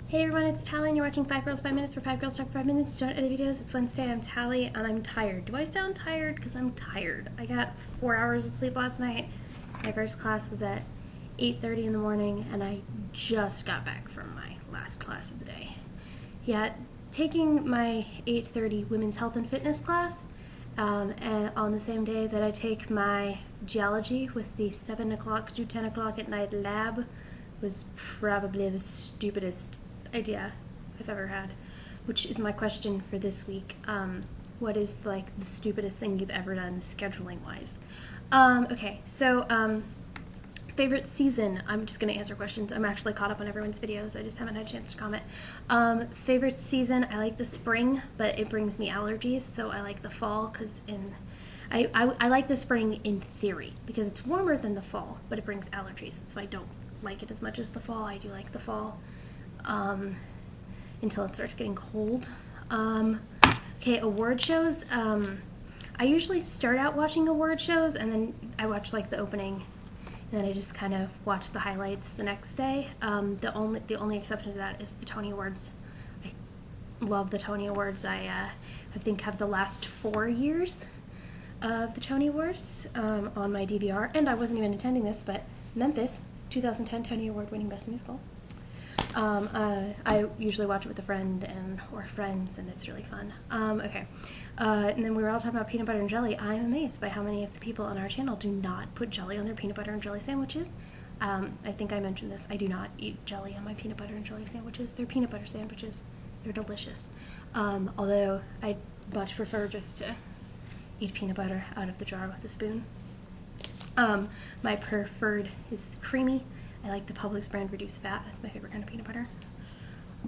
Hey everyone, it's Tally and you're watching 5 Girls 5 Minutes where 5 girls talk for 5 minutes. Don't edit videos. It's Wednesday. I'm Tally and I'm tired. Do I sound tired? Because I'm tired. I got 4 hours of sleep last night. My first class was at 8:30 in the morning and I just got back from my last class of the day. Yeah, taking my 8:30 women's health and fitness class and on the same day that I take my geology with the 7 o'clock to 10 o'clock at night lab was probably the stupidest idea I've ever had, which is my question for this week. What is like the stupidest thing you've ever done scheduling wise? Okay, so favorite season. I'm just going to answer questions. I'm actually caught up on everyone's videos. I just haven't had a chance to comment. Favorite season, I like the spring, but it brings me allergies, so I like the fall because I like the spring in theory because it's warmer than the fall, but it brings allergies, so I don't like it as much as the fall. I do like the fall until it starts getting cold. Okay, award shows. I usually start out watching award shows and then I watch like the opening and then I just kind of watch the highlights the next day. The only exception to that is the Tony Awards. I love the Tony Awards. I think have the last 4 years of the Tony Awards on my DVR, and I wasn't even attending this, but Memphis 2010 Tony Award winning Best Musical. I usually watch it with a friend or friends, and it's really fun. Okay, and then we were all talking about peanut butter and jelly. I'm amazed by how many of the people on our channel do not put jelly on their peanut butter and jelly sandwiches. I think I mentioned this. I do not eat jelly on my peanut butter and jelly sandwiches. They're peanut butter sandwiches. They're delicious. Although I much prefer just to eat peanut butter out of the jar with a spoon. My preferred is creamy. I like the Publix brand reduced fat. That's my favorite kind of peanut butter.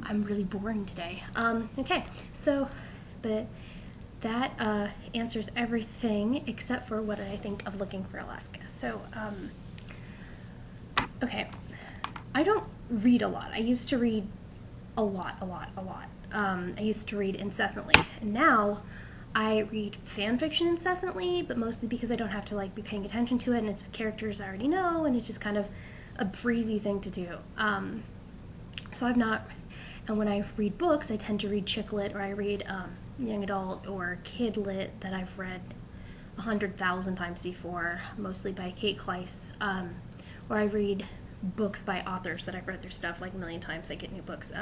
I'm really boring today. Okay, so, but that answers everything except for what I think of looking for Alaska. So, okay, I don't read a lot. I used to read a lot. I used to read incessantly, and now I read fan fiction incessantly, but mostly because I don't have to like be paying attention to it, and it's with characters I already know, and it's just kind of a breezy thing to do. So I've not, and when I read books, I tend to read chick lit, or I read young adult or kid lit that I've read 100,000 times before, mostly by Kate Kleiss, or I read books by authors that I've read their stuff like a million times. I get new books,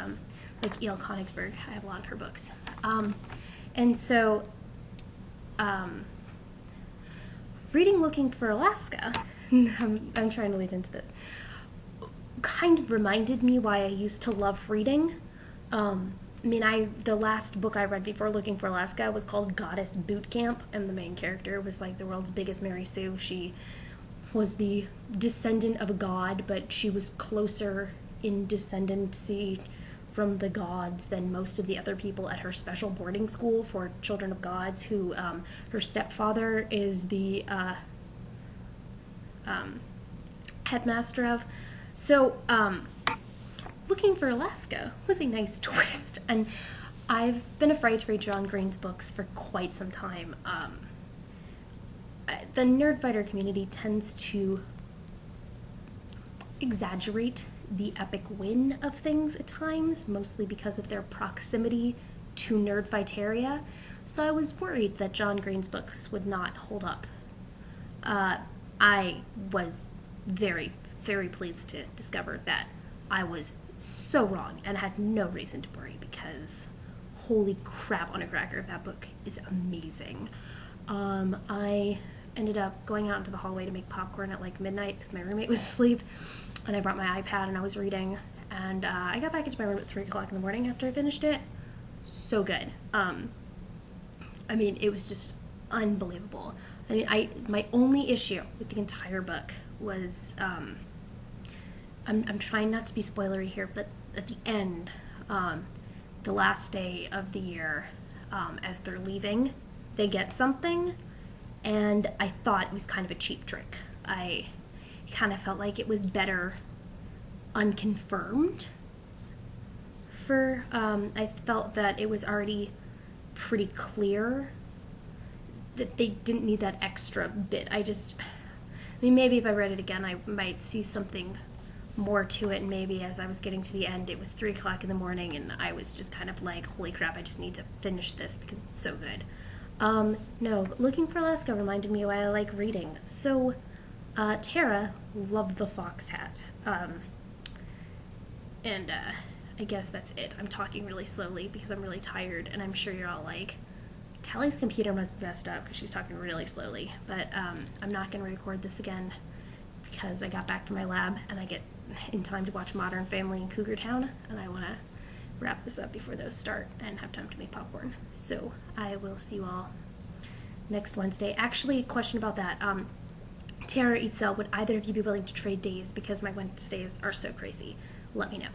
like E.L. Konigsberg. I have a lot of her books. And so, reading Looking for Alaska, I'm trying to lead into this, kind of reminded me why I used to love reading. The last book I read before Looking for Alaska was called Goddess Boot Camp, and the main character was like the world's biggest Mary Sue. She was the descendant of a god, but she was closer in descendancy from the gods than most of the other people at her special boarding school for children of gods, who her stepfather is the headmaster of. So Looking for Alaska was a nice twist, and I've been afraid to read John Green's books for quite some time. The Nerdfighter community tends to exaggerate the epic win of things at times, mostly because of their proximity to Nerdfighteria, so I was worried that John Green's books would not hold up. I was very, very pleased to discover that I was so wrong and had no reason to worry, because holy crap on a cracker, that book is amazing. I ended up going out into the hallway to make popcorn at like midnight because my roommate was asleep, and I brought my iPad and I was reading, and I got back into my room at 3 o'clock in the morning after I finished it. So good. I mean, it was just unbelievable. I mean, my only issue with the entire book was, I'm trying not to be spoilery here, but at the end, the last day of the year, as they're leaving, they get something, and I thought it was kind of a cheap trick. I kind of felt like it was better unconfirmed. I felt that it was already pretty clear that they didn't need that extra bit. I mean, maybe if I read it again, I might see something more to it, and maybe as I was getting to the end, it was 3 o'clock in the morning, and I was just kind of like, holy crap, I just need to finish this because it's so good. No, but Looking for Alaska reminded me why I like reading. So, Tara loved the fox hat. I guess that's it. I'm talking really slowly because I'm really tired, and I'm sure you're all like, Callie's computer must be messed up because she's talking really slowly. But I'm not going to record this again because I got back from my lab and I get in time to watch Modern Family and Cougar Town, and I want to wrap this up before those start and have time to make popcorn. So I will see you all next Wednesday. Actually, a question about that. Tara or Itzel, would either of you be willing to trade days because my Wednesdays are so crazy? Let me know.